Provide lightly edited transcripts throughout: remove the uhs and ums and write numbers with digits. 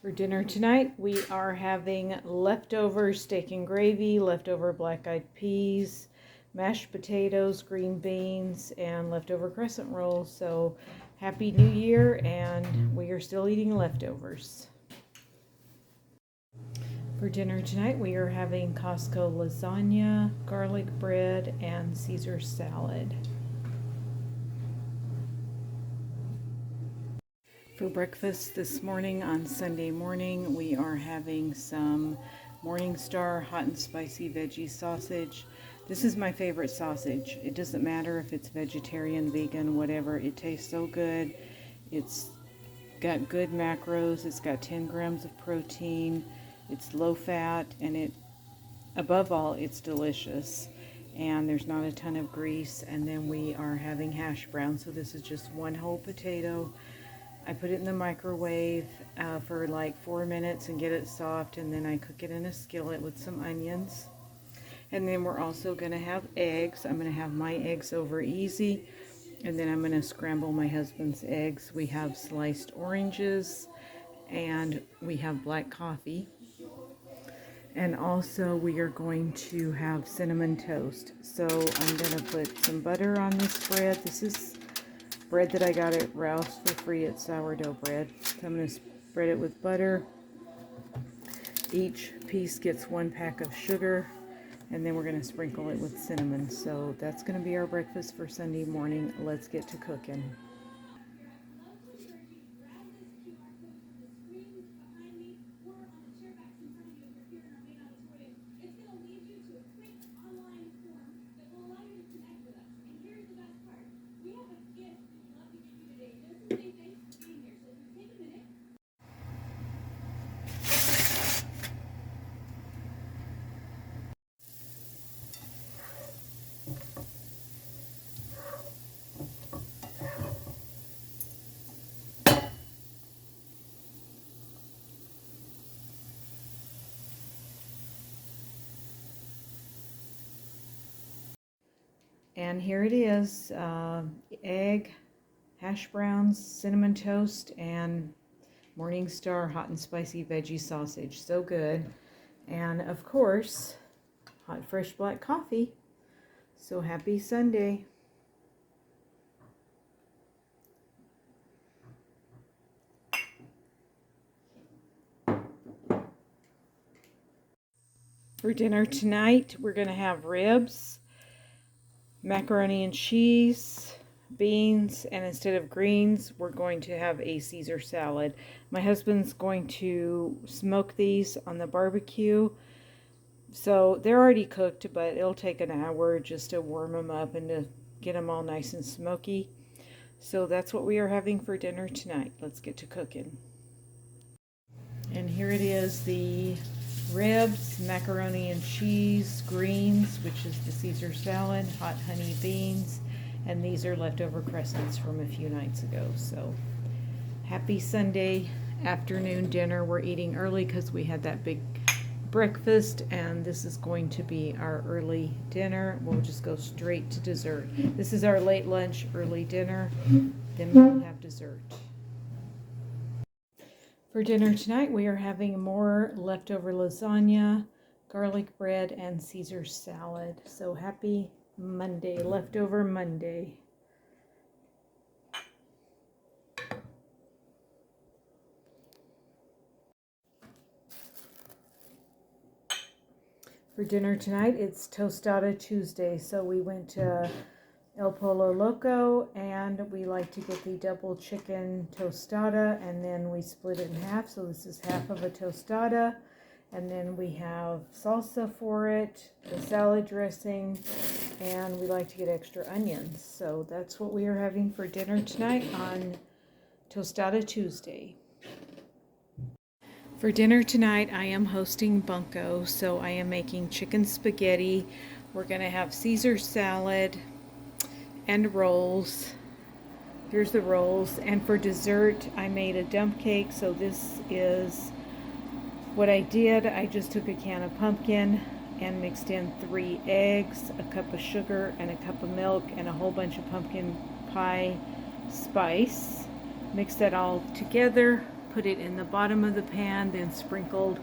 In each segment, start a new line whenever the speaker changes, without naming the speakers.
For dinner tonight, we are having leftover steak and gravy, leftover black-eyed peas, mashed potatoes, green beans, and leftover crescent rolls. So happy New Year, and we are still eating leftovers. For dinner tonight, we are having Costco lasagna, garlic bread, and Caesar salad. For breakfast this morning on Sunday morning, we are having some Morningstar hot and spicy veggie sausage. This is my favorite sausage. It doesn't matter if it's vegetarian, vegan, whatever. It tastes so good. It's got good macros. It's got 10 grams of protein. It's low fat, and above all, it's delicious. And there's not a ton of grease. And then we are having hash browns. So this is just one whole potato. I put it in the microwave for like 4 minutes and get it soft, and then I cook it in a skillet with some onions. And then we're also going to have eggs. I'm going to have my eggs over easy, and then I'm going to scramble my husband's eggs. We have sliced oranges, and we have black coffee. And also we are going to have cinnamon toast. So I'm going to put some butter on this bread. This is bread that I got at Ralph's for free. It's sourdough bread. So I'm going to spread it with butter. Each piece gets 1 pack of sugar, and then we're going to sprinkle it with cinnamon. So that's going to be our breakfast for Sunday morning. Let's get to cooking. And here it is, egg, hash browns, cinnamon toast, and Morningstar hot and spicy veggie sausage. So good. And of course, hot fresh black coffee. So happy Sunday. For dinner tonight, we're going to have ribs, macaroni and cheese, beans, and instead of greens, we're going to have a Caesar salad. My husband's going to smoke these on the barbecue. So they're already cooked, but it'll take an hour just to warm them up and to get them all nice and smoky. So that's what we are having for dinner tonight. Let's get to cooking. And here it is, the ribs, macaroni and cheese, greens, which is the Caesar salad, hot honey beans, and these are leftover crescents from a few nights ago. So happy Sunday afternoon dinner. We're eating early because we had that big breakfast, and this is going to be our early dinner. We'll just go straight to dessert. This is our late lunch, early dinner, then we'll have dessert. For dinner tonight, we are having more leftover lasagna, garlic bread, and Caesar salad. So happy Monday, leftover Monday. For dinner tonight, it's Tostada Tuesday. So we went to El Pollo Loco, and we like to get the double chicken tostada, and then we split it in half. So this is half of a tostada, and then we have salsa for it, the salad dressing, and we like to get extra onions. So that's what we are having for dinner tonight on Tostada Tuesday. For dinner tonight, I am hosting Bunko, so I am making chicken spaghetti. We're going to have Caesar salad and rolls. Here's the rolls. And for dessert, I made a dump cake. So this is what I did. I just took a can of pumpkin and mixed in 3 eggs, a cup of sugar, and a cup of milk, and a whole bunch of pumpkin pie spice. Mix that all together, put it in the bottom of the pan, then sprinkled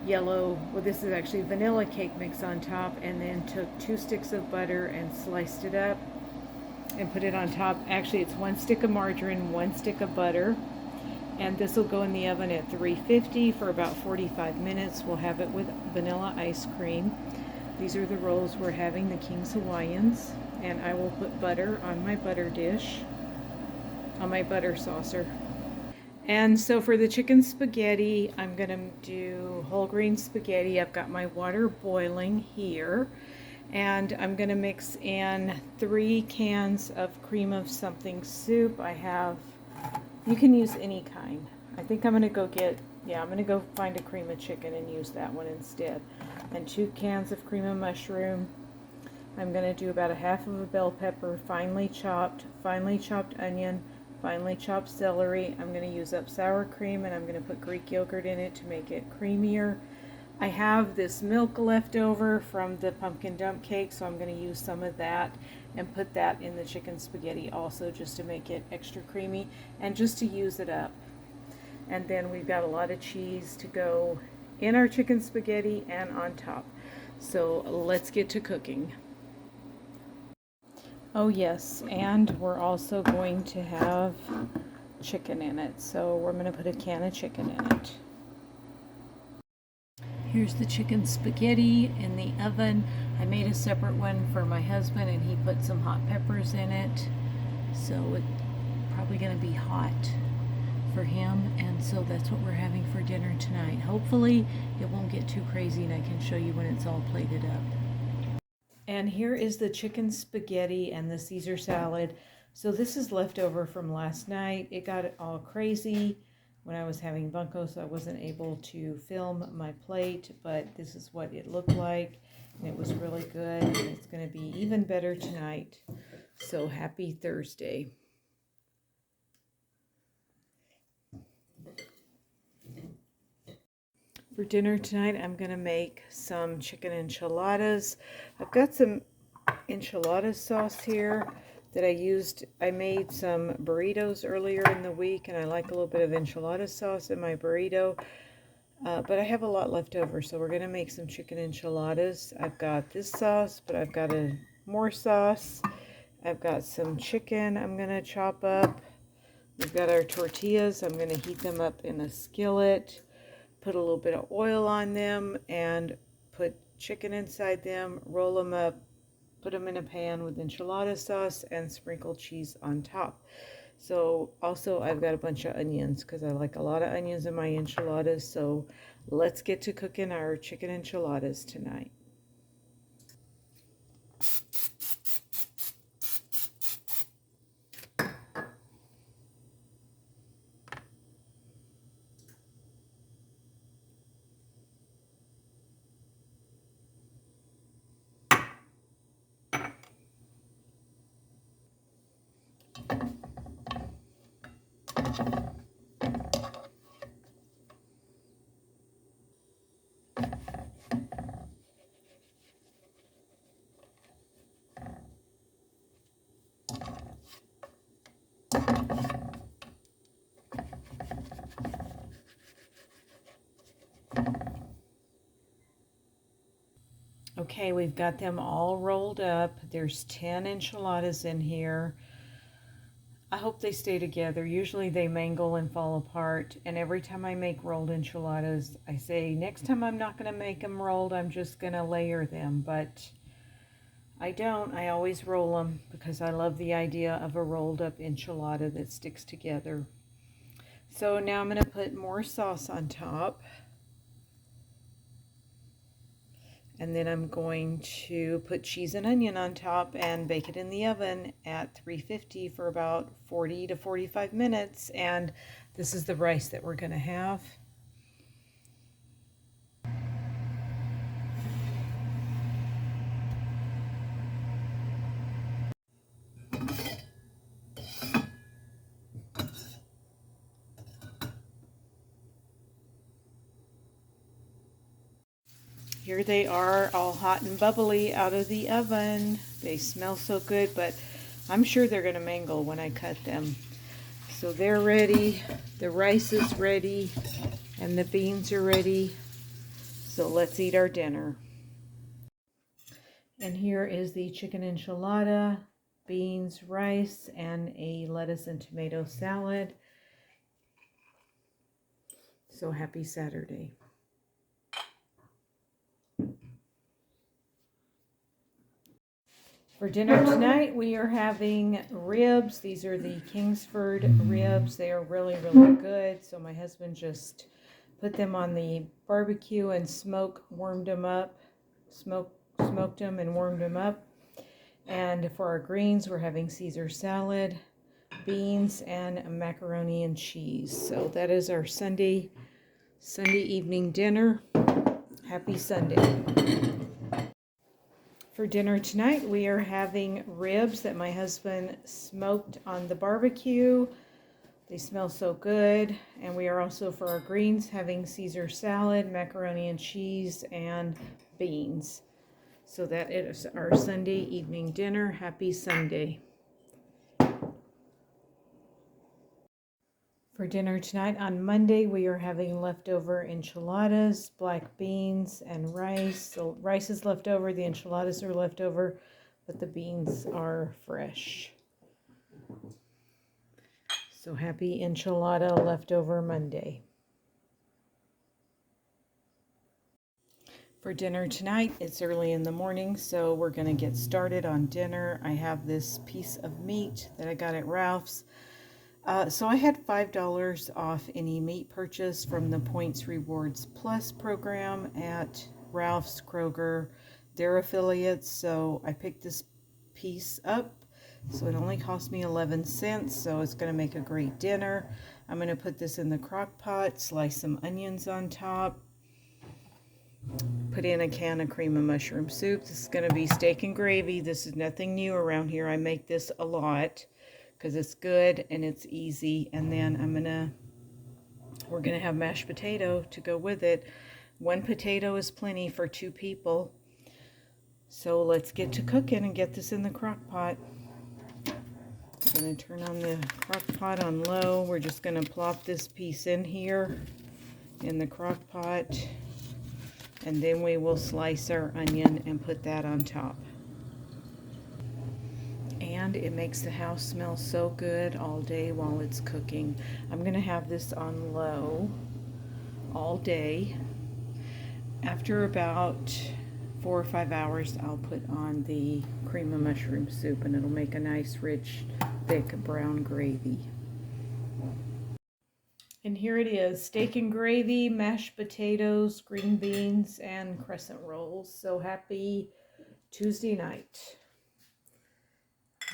yellow, well, this is actually vanilla cake mix on top, and then took 2 sticks of butter and sliced it up and put it on top. Actually, it's 1 stick of margarine, 1 stick of butter, and this will go in the oven at 350 for about 45 minutes. We'll have it with vanilla ice cream. These are the rolls we're having, the King's Hawaiians, and I will put butter on my butter dish, on my butter saucer. And so for the chicken spaghetti, I'm going to do whole grain spaghetti. I've got my water boiling here, and I'm going to mix in 3 cans of cream of something soup. I have, you can use any kind. I think I'm going to go get, I'm going to go find a cream of chicken and use that one instead. And 2 cans of cream of mushroom. I'm going to do about a half of a bell pepper, finely chopped onion, finely chopped celery. I'm going to use up sour cream, and I'm going to put Greek yogurt in it to make it creamier. I have this milk left over from the pumpkin dump cake, so I'm going to use some of that and put that in the chicken spaghetti also, just to make it extra creamy and just to use it up. And then we've got a lot of cheese to go in our chicken spaghetti and on top. So let's get to cooking. Oh yes, and we're also going to have chicken in it. So we're going to put a can of chicken in it. Here's the chicken spaghetti in the oven. I made a separate one for my husband, and he put some hot peppers in it. So it's probably going to be hot for him, and so that's what we're having for dinner tonight. Hopefully it won't get too crazy, and I can show you when it's all plated up. And here is the chicken spaghetti and the Caesar salad. So this is leftover from last night. It got all crazy when I was having bunko, so I wasn't able to film my plate, but this is what it looked like, and it was really good, and it's going to be even better tonight. So happy Thursday. For dinner tonight, I'm going to make some chicken enchiladas. I've got some enchilada sauce here that I used. I made some burritos earlier in the week, and I like a little bit of enchilada sauce in my burrito. But I have a lot left over, so we're going to make some chicken enchiladas. I've got this sauce, but I've got more sauce. I've got some chicken I'm going to chop up. We've got our tortillas. I'm going to heat them up in a skillet. Put a little bit of oil on them and put chicken inside them, roll them up, put them in a pan with enchilada sauce, and sprinkle cheese on top. So also I've got a bunch of onions because I like a lot of onions in my enchiladas. So let's get to cooking our chicken enchiladas tonight. Okay, we've got them all rolled up. There's 10 enchiladas in here. I hope they stay together. Usually they mangle and fall apart, and every time I make rolled enchiladas, I say, next time I'm not going to make them rolled, I'm just going to layer them, but I don't. I always roll them because I love the idea of a rolled up enchilada that sticks together. So now I'm going to put more sauce on top. And then I'm going to put cheese and onion on top and bake it in the oven at 350 for about 40 to 45 minutes. And this is the rice that we're going to have. Here they are, all hot and bubbly out of the oven. They smell so good, but I'm sure they're going to mangle when I cut them. So they're ready, the rice is ready, and the beans are ready. So let's eat our dinner. And here is the chicken enchilada, beans, rice, and a lettuce and tomato salad. So happy Saturday. For dinner tonight, we are having ribs. These are the Kingsford ribs. They are really, really good. So my husband just put them on the barbecue and warmed them up. Smoked them and warmed them up. And for our greens, we're having Caesar salad, beans, and macaroni and cheese. So that is our Sunday evening dinner. Happy Sunday. For dinner tonight, we are having ribs that my husband smoked on the barbecue. They smell so good. And we are also, for our greens, having Caesar salad, macaroni and cheese, and beans. So that is our Sunday evening dinner. Happy Sunday. For dinner tonight on Monday, we are having leftover enchiladas, black beans, and rice. So rice is left over, the enchiladas are left over, but the beans are fresh. So happy enchilada leftover Monday. For dinner tonight, it's early in the morning, so we're going to get started on dinner. I have this piece of meat that I got at Ralph's. So I had $5 off any meat purchase from the Points Rewards Plus program at Ralph's, Kroger, their affiliates. So I picked this piece up. So it only cost me 11 cents. So it's going to make a great dinner. I'm going to put this in the crock pot, slice some onions on top, put in a can of cream of mushroom soup. This is going to be steak and gravy. This is nothing new around here. I make this a lot because it's good and it's easy. And then we're gonna have mashed potato to go with it. One potato is plenty for 2 people. So let's get to cooking and get this in the crock pot. I'm gonna turn on the crock pot on low. We're just gonna plop this piece in here in the crock pot, and then we will slice our onion and put that on top. And it makes the house smell so good all day while it's cooking. I'm going to have this on low all day. After about 4 or 5 hours, I'll put on the cream of mushroom soup, and it'll make a nice, rich, thick brown gravy. And here it is, steak and gravy, mashed potatoes, green beans, and crescent rolls. So happy Tuesday night.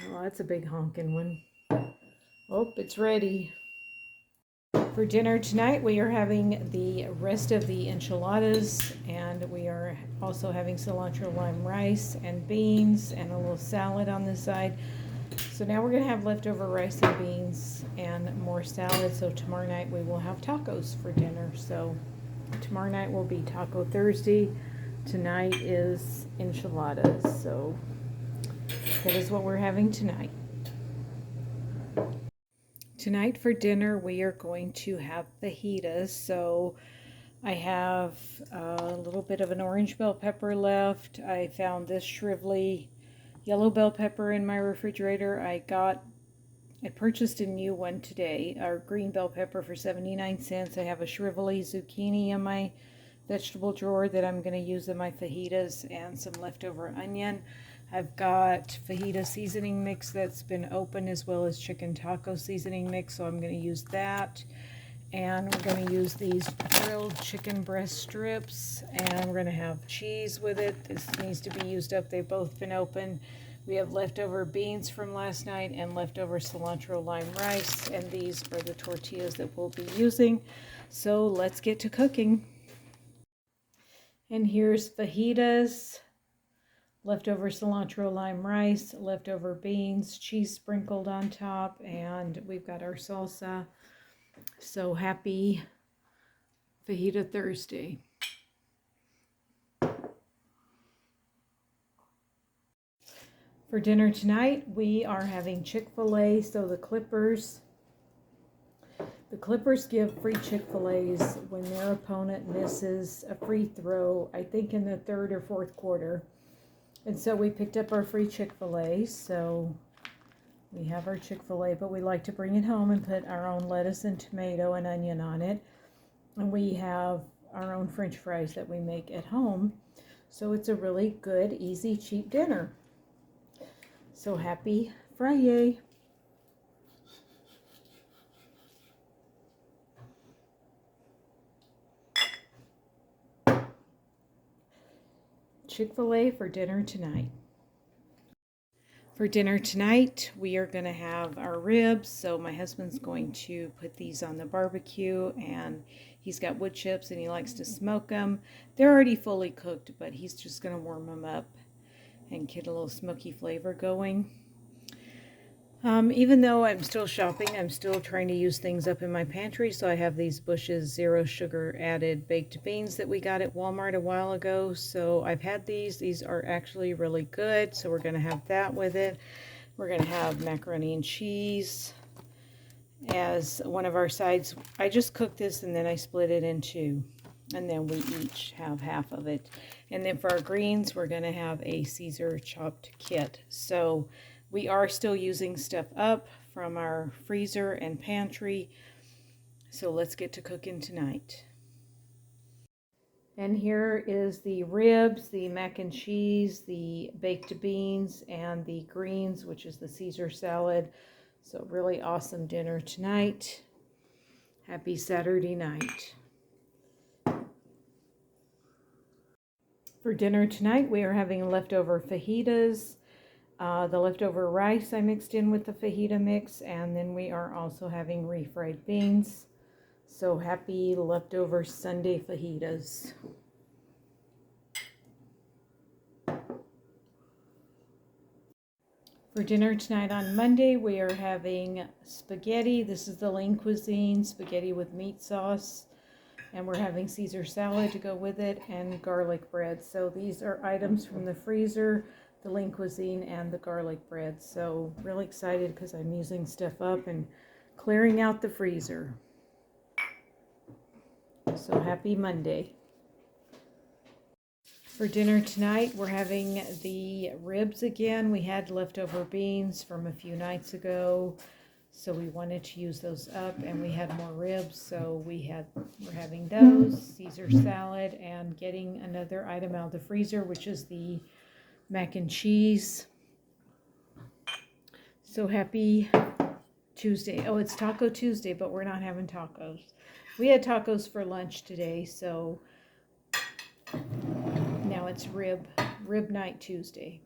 Oh, that's a big honking one. Oh, it's ready. For dinner tonight, we are having the rest of the enchiladas, and we are also having cilantro lime rice and beans and a little salad on the side. So now we're going to have leftover rice and beans and more salad. So tomorrow night we will have tacos for dinner. So tomorrow night will be Taco Thursday. Tonight is enchiladas. So that is what we're having tonight. Tonight for dinner, we are going to have fajitas. So I have a little bit of an orange bell pepper left. I found this Shrively yellow bell pepper in my refrigerator. I purchased a new one today, our green bell pepper for 79 cents. I have a Shrively zucchini in my vegetable drawer that I'm going to use in my fajitas, and some leftover onion. I've got fajita seasoning mix that's been opened, as well as chicken taco seasoning mix, so I'm going to use that. And we're going to use these grilled chicken breast strips, and we're going to have cheese with it. This needs to be used up. They've both been opened. We have leftover beans from last night and leftover cilantro lime rice, and these are the tortillas that we'll be using. So let's get to cooking. And here's fajitas, leftover cilantro lime rice, leftover beans, cheese sprinkled on top, and we've got our salsa. So happy Fajita Thursday. For dinner tonight, we are having Chick-fil-A. So the Clippers Clippers give free Chick-fil-A's when their opponent misses a free throw, I think in the third or fourth quarter. And so we picked up our free Chick-fil-A. So we have our Chick-fil-A, but we like to bring it home and put our own lettuce and tomato and onion on it. And we have our own French fries that we make at home. So it's a really good, easy, cheap dinner. So happy Friday. Chick-fil-A for dinner tonight. For dinner tonight, we are going to have our ribs. So my husband's going to put these on the barbecue, and he's got wood chips and he likes to smoke them. They're already fully cooked, but he's just going to warm them up and get a little smoky flavor going. Even though I'm still shopping, I'm still trying to use things up in my pantry. So I have these Bush's zero sugar added baked beans that we got at Walmart a while ago. So I've had these. These are actually really good. So we're going to have that with it. We're going to have macaroni and cheese as one of our sides. I just cooked this and then I split it in two. And then we each have half of it. And then for our greens, we're going to have a Caesar chopped kit. So we are still using stuff up from our freezer and pantry. So let's get to cooking tonight. And here is the ribs, the mac and cheese, the baked beans, and the greens, which is the Caesar salad. So really awesome dinner tonight. Happy Saturday night. For dinner tonight, we are having leftover fajitas. The leftover rice I mixed in with the fajita mix, and then we are also having refried beans. So happy leftover Sunday fajitas. For dinner tonight on Monday, we are having spaghetti. This is the Lean Cuisine, spaghetti with meat sauce. And we're having Caesar salad to go with it and garlic bread. So these are items from the freezer, the Lean Cuisine and the garlic bread. So really excited because I'm using stuff up and clearing out the freezer. So happy Monday. For dinner tonight, we're having the ribs again. We had leftover beans from a few nights ago, so we wanted to use those up, and we had more ribs, so we're having those, Caesar salad, and getting another item out of the freezer, which is the mac and cheese. So happy Tuesday. Oh, it's Taco Tuesday, but we're not having tacos. We had tacos for lunch today, so now it's rib night Tuesday.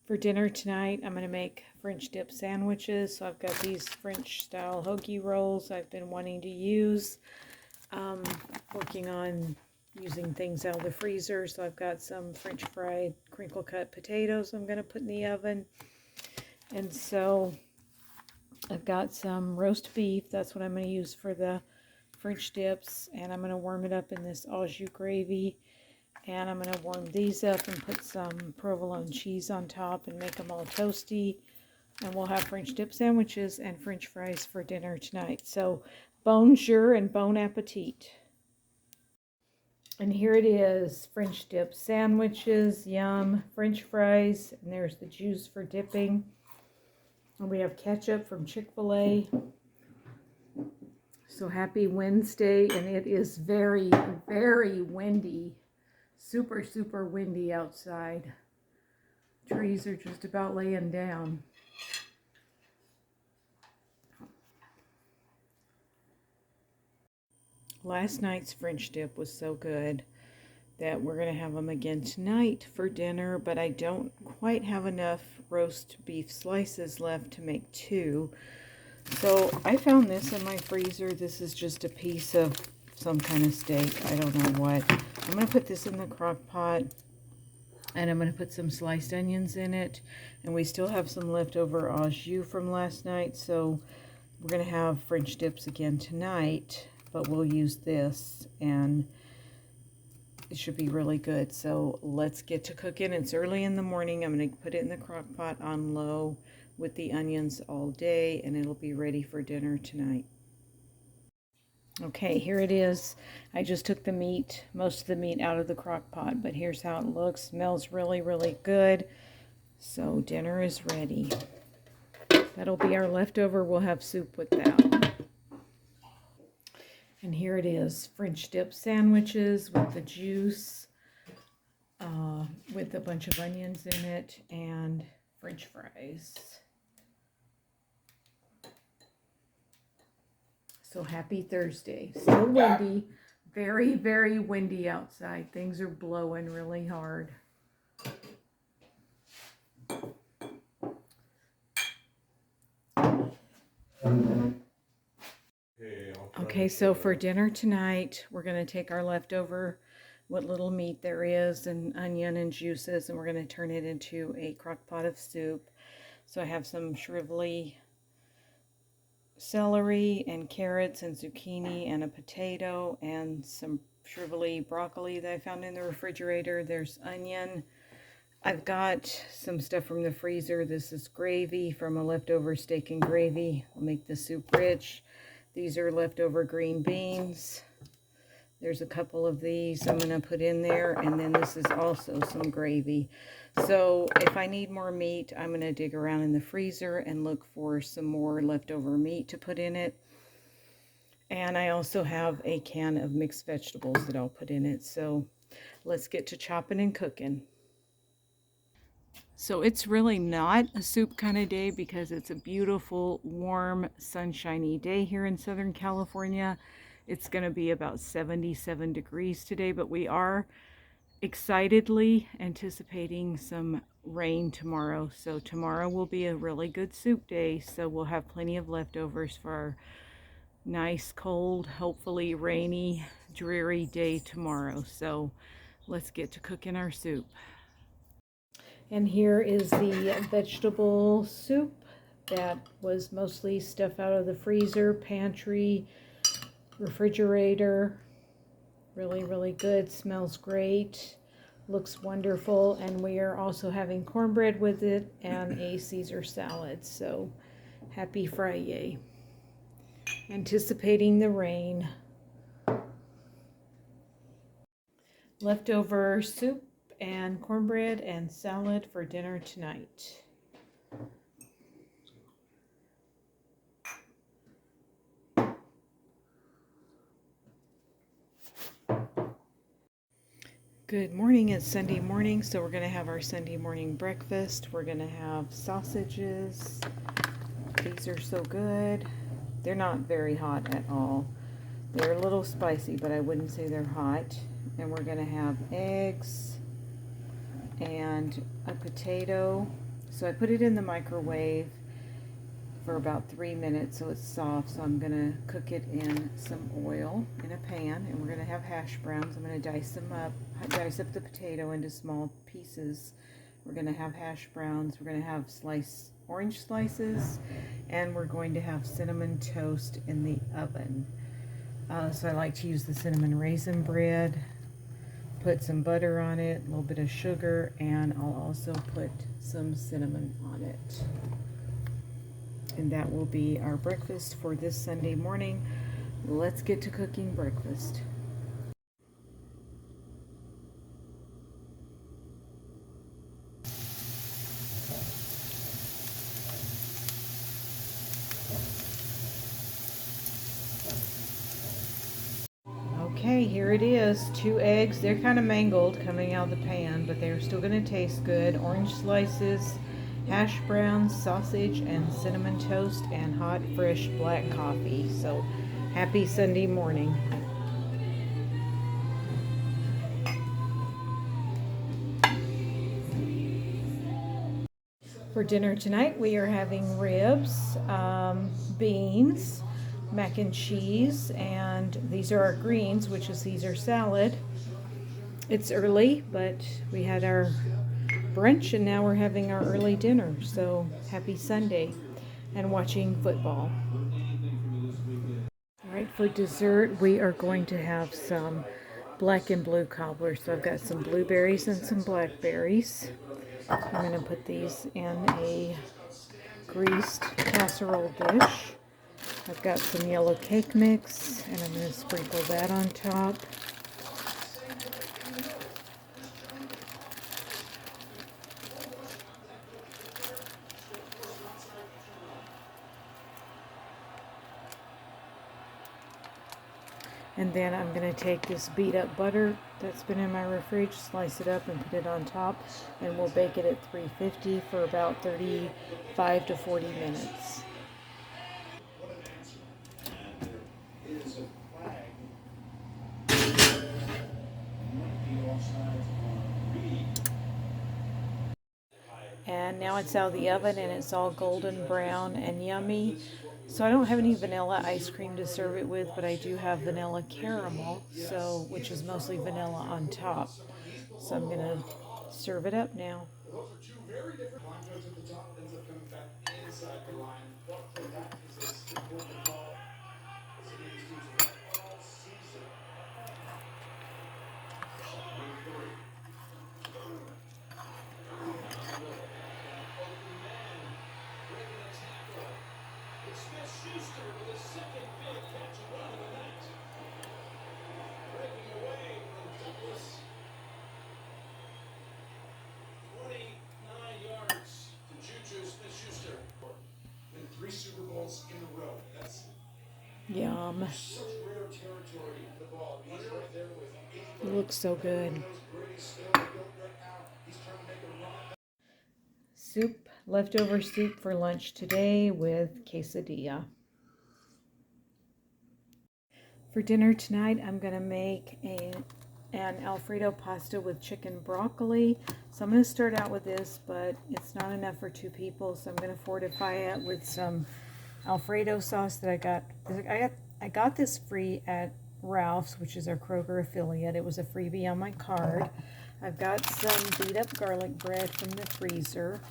For dinner tonight, I'm going to make French dip sandwiches. So I've got these French style hoagie rolls I've been wanting to use. Working on using things out of the freezer. So I've got some French fried crinkle cut potatoes I'm going to put in the oven. And so I've got some roast beef. That's what I'm going to use for the French dips. And I'm going to warm it up in this au jus gravy. And I'm going to warm these up and put some provolone cheese on top and make them all toasty. And we'll have French dip sandwiches and French fries for dinner tonight. So bonjour and bon appetit. And here it is, French dip sandwiches, yum, French fries, and there's the juice for dipping. And we have ketchup from Chick-fil-A. So happy Wednesday, and it is very, very windy. Super, super windy outside. Trees are just about laying down. Last night's French dip was so good that we're going to have them again tonight for dinner, but I don't quite have enough roast beef slices left to make two. So I found this in my freezer. This is just a piece of some kind of steak. I don't know what. I'm going to put this in the crock pot, and I'm going to put some sliced onions in it. And we still have some leftover au jus from last night, so we're going to have French dips again tonight, but we'll use this, and it should be really good. So let's get to cooking. It's early in the morning. I'm going to put it in the crock pot on low with the onions all day, and it'll be ready for dinner tonight. Okay, here it is. I just took the meat, most of the meat out of the crock pot, but here's how it looks. Smells really, really good. So dinner is ready. That'll be our leftover. We'll have soup with that. And here it is, French dip sandwiches with the juice, with a bunch of onions in it, and French fries. So happy Thursday. Still windy. Very, very windy outside. Things are blowing really hard. Okay, so for dinner tonight, we're going to take our leftover, what little meat there is, and onion and juices, and we're going to turn it into a crock pot of soup. So I have some shrivelly celery and carrots and zucchini and a potato and some shrivelly broccoli that I found in the refrigerator. There's onion. I've got some stuff from the freezer. This is gravy from a leftover steak and gravy. I'll make the soup rich. These are leftover green beans. There's a couple of these I'm going to put in there, and then this is also some gravy. So if I need more meat, I'm going to dig around in the freezer and look for some more leftover meat to put in it. And I also have a can of mixed vegetables that I'll put in it. So let's get to chopping and cooking. So it's really not a soup kind of day because it's a beautiful, warm, sunshiny day here in Southern California. It's going to be about 77 degrees today, but we are excitedly anticipating some rain tomorrow. So tomorrow will be a really good soup day. So we'll have plenty of leftovers for our nice, cold, hopefully rainy, dreary day tomorrow. So let's get to cooking our soup. And here is the vegetable soup that was mostly stuff out of the freezer, pantry, refrigerator. Really, really good. Smells great. Looks wonderful. And we are also having cornbread with it and a Caesar salad. So happy Friday. Anticipating the rain. Leftover soup and cornbread and salad for dinner tonight. Good morning, it's Sunday morning, so we're going to have our Sunday morning breakfast. We're going to have sausages. These are so good. They're not very hot at all. They're a little spicy, but I wouldn't say they're hot. And we're going to have eggs and a potato. So I put it in the microwave for about 3 minutes so it's soft. So I'm going to cook it in some oil in a pan, and we're going to have hash browns. I'm going to dice up the potato into small pieces. We're going to have hash browns. We're going to have orange slices, and we're going to have cinnamon toast in the oven. So I like to use the cinnamon raisin bread. Put some butter on it, a little bit of sugar, and I'll also put some cinnamon on it. And that will be our breakfast for this Sunday morning. Let's get to cooking breakfast. Okay, here it is. 2 eggs. They're kind of mangled coming out of the pan, but they're still going to taste good. Orange slices, hash browns, sausage, and cinnamon toast, and hot, fresh black coffee. So, happy Sunday morning. For dinner tonight, we are having ribs, beans, mac and cheese, and these are our greens, which is Caesar salad. It's early, but we had our brunch and now we're having our early dinner. So happy Sunday and watching football. All right, for dessert, we are going to have some black and blue cobbler. So I've got some blueberries and some blackberries. I'm going to put these in a greased casserole dish. I've got some yellow cake mix, and I'm going to sprinkle that on top. And then I'm going to take this beat up butter that's been in my fridge, slice it up and put it on top, and we'll bake it at 350 for about 35 to 40 minutes. And now it's out of the oven and it's all golden brown and yummy. So I don't have any vanilla ice cream to serve it with, but I do have vanilla caramel, so which is mostly vanilla on top. So I'm gonna serve it up now. Yum. It looks so good. Soup, leftover soup for lunch today with quesadilla. For dinner tonight, I'm going to make an Alfredo pasta with chicken broccoli. So I'm going to start out with this, but it's not enough for 2 people, so I'm going to fortify it with some Alfredo sauce that I got this free at Ralph's, which is our Kroger affiliate. It was a freebie on my card. I've got some beat up garlic bread from the freezer.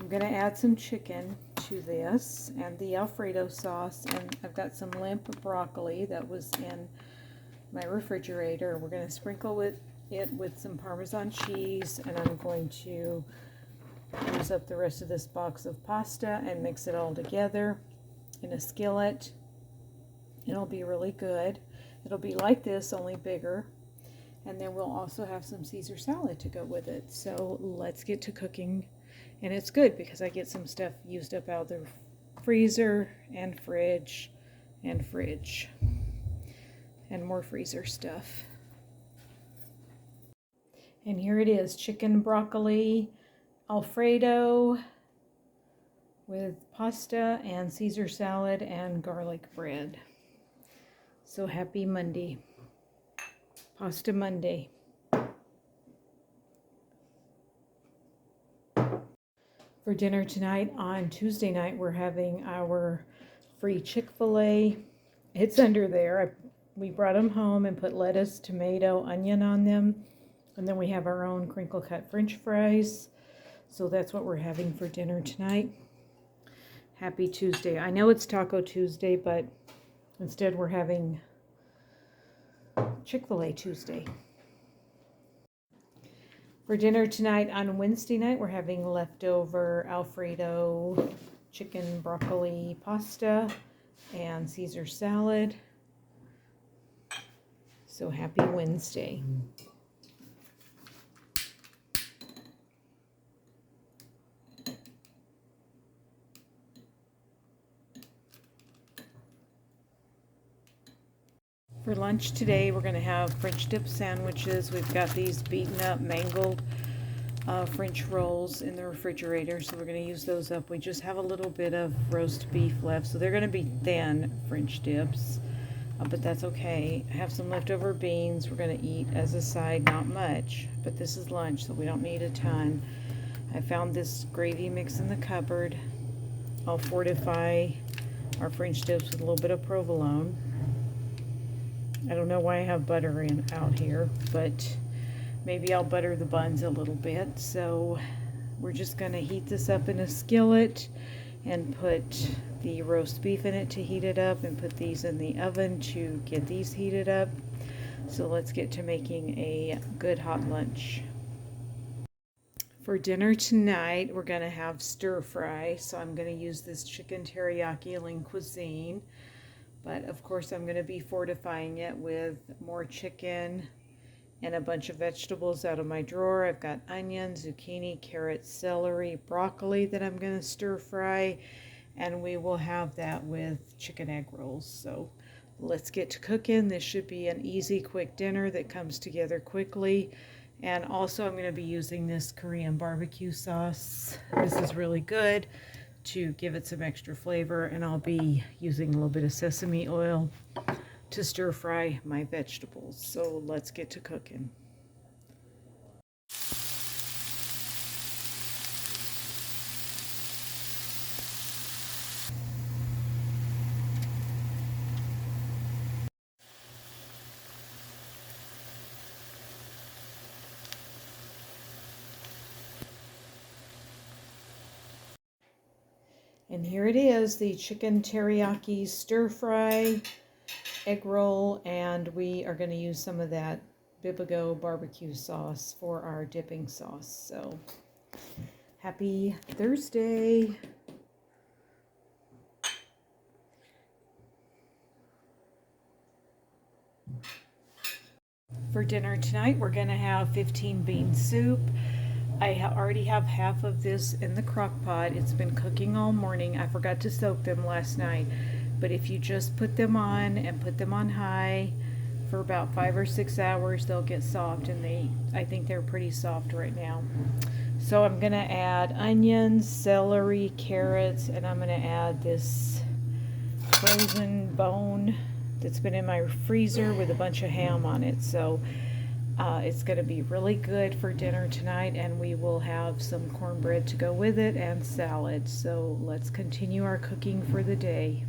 I'm going to add some chicken to this and the Alfredo sauce, and I've got some limp broccoli that was in my refrigerator. We're going to sprinkle it with some Parmesan cheese, and I'm going to use up the rest of this box of pasta and mix it all together in a skillet. It'll be really good. It'll be like this, only bigger. And then we'll also have some Caesar salad to go with it. So let's get to cooking. And it's good because I get some stuff used up out of the freezer and fridge and fridge. And more freezer stuff. And here it is, chicken broccoli Alfredo with pasta and Caesar salad and garlic bread. So happy Monday. Pasta Monday. For dinner tonight, on Tuesday night, we're having our free Chick-fil-A. It's under there. We brought them home and put lettuce, tomato, onion on them. And then we have our own crinkle cut French fries. So that's what we're having for dinner tonight. Happy Tuesday. I know it's Taco Tuesday, but instead we're having Chick-fil-A Tuesday. For dinner tonight, on Wednesday night, we're having leftover Alfredo chicken broccoli pasta and Caesar salad. So happy Wednesday. For lunch today, we're going to have French dip sandwiches. We've got these beaten up, mangled French rolls in the refrigerator, so we're going to use those up. We just have a little bit of roast beef left, so they're going to be thin French dips, but that's okay. I have some leftover beans we're going to eat as a side, not much, but this is lunch, so we don't need a ton. I found this gravy mix in the cupboard. I'll fortify our French dips with a little bit of provolone. I don't know why I have butter out here, but maybe I'll butter the buns a little bit. So we're just going to heat this up in a skillet and put the roast beef in it to heat it up, and put these in the oven to get these heated up. So let's get to making a good hot lunch. For dinner tonight, we're going to have stir fry. So I'm going to use this chicken teriyaki Lean Cuisine. But of course, I'm going to be fortifying it with more chicken and a bunch of vegetables out of my drawer. I've got onions, zucchini, carrots, celery, broccoli that I'm going to stir fry. And we will have that with chicken egg rolls. So let's get to cooking. This should be an easy, quick dinner that comes together quickly. And also I'm going to be using this Korean barbecue sauce. This is really good to give it some extra flavor, and I'll be using a little bit of sesame oil to stir fry my vegetables. So let's get to cooking. And here it is, the chicken teriyaki stir fry egg roll, and we are going to use some of that Bibigo barbecue sauce for our dipping sauce. So happy Thursday. For dinner tonight, we're going to have 15 bean soup. I already have half of this in the crock pot. It's been cooking all morning. I forgot to soak them last night. But if you just put them on and put them on high for about 5 or 6 hours, they'll get soft, and I think they're pretty soft right now. So I'm going to add onions, celery, carrots, and I'm going to add this frozen bone that's been in my freezer with a bunch of ham on it. So it's going to be really good for dinner tonight, and we will have some cornbread to go with it and salad. So let's continue our cooking for the day.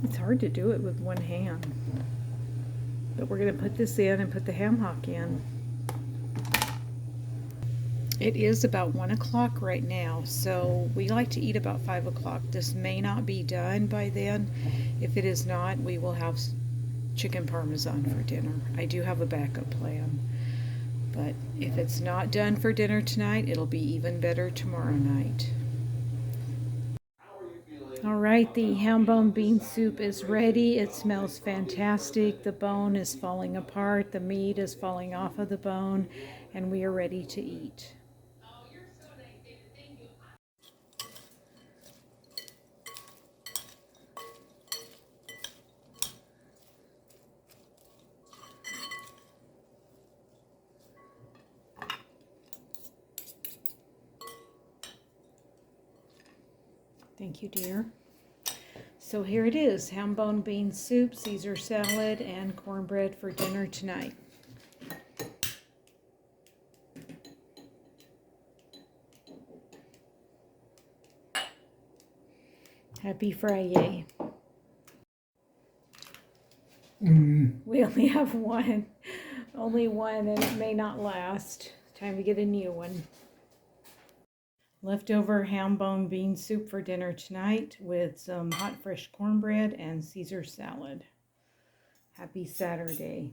It's hard to do it with one hand. But we're going to put this in and put the ham hock in. It is about 1 o'clock right now, so we like to eat about 5 o'clock. This may not be done by then. If it is not, we will have chicken parmesan for dinner. I do have a backup plan. But if it's not done for dinner tonight, it'll be even better tomorrow night. All right, the ham bone bean soup is ready. It smells fantastic. The bone is falling apart. The meat is falling off of the bone, and we are ready to eat. Thank you, dear. So here it is, ham bone bean soup, Caesar salad, and cornbread for dinner tonight. Happy Friday. We only have one. Only one, and it may not last. Time to get a new one. Leftover ham bone bean soup for dinner tonight with some hot fresh cornbread and Caesar salad. Happy Saturday.